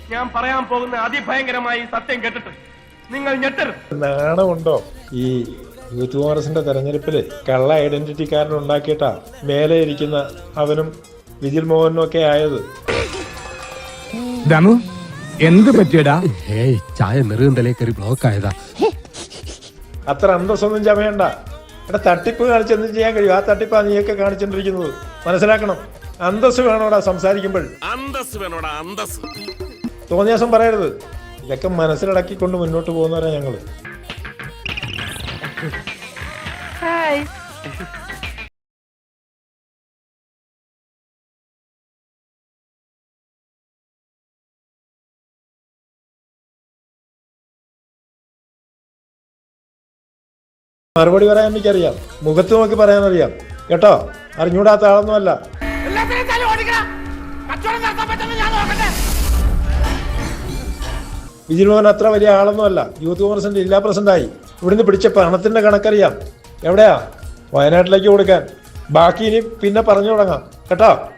ഞാൻ പറയാൻ പോകുന്ന അതിഭയങ്കരമായി സത്യം കേട്ടിട്ട് നിങ്ങൾ ഞെട്ടരുത്. നാണമുണ്ടോ? ഈ യൂത്ത് കോൺഗ്രസിന്റെ തെരഞ്ഞെടുപ്പില് കള്ള ഐഡന്റിറ്റിക്കാരൻ ഉണ്ടാക്കിയിട്ടാ മേലെ ഇരിക്കുന്ന അവനും വിജിൽ മോഹനും ഒക്കെ ആയത്. ദമു എന്ത് പറ്റിയടാ? ചായ നെറുകന്തലേ കയറി ബ്ലോക്ക് ആയതാ. അത്ര അന്തസ്സൊന്നും ചമയണ്ട. എടാ, തട്ടിപ്പ് കാണിച്ചെന്തും ചെയ്യാൻ കഴിയും. ആ തട്ടിപ്പാ നീയൊക്കെ കാണിച്ചോണ്ടിരിക്കുന്നത്. മനസ്സിലാക്കണം. അന്തസ് വേണോടാ സംസാരിക്കുമ്പോൾ. തോന്നിയ ദിവസം പറയരുത്. ഇതൊക്കെ മനസ്സിലടക്കിക്കൊണ്ട് മുന്നോട്ട് പോകുന്നവരാ ഞങ്ങള്. മറുപടി പറയാൻ എനിക്കറിയാം. മുഖത്ത് നോക്കി പറയാനറിയാം കേട്ടോ. അറിഞ്ഞൂടാത്ത ആളൊന്നുമല്ല. വിജിൽ മോഹൻ അത്ര വലിയ ആളൊന്നുമല്ല. യൂത്ത് കോൺഗ്രസിന്റെ ജില്ലാ പ്രസിഡന്റായി. ഇവിടുന്ന് പിടിച്ച പണത്തിന്റെ കണക്കറിയാം. എവിടെയാ? വയനാട്ടിലേക്ക് കൊടുക്കാൻ. ബാക്കി ഇനി പിന്നെ പറഞ്ഞു തുടങ്ങാം കേട്ടോ.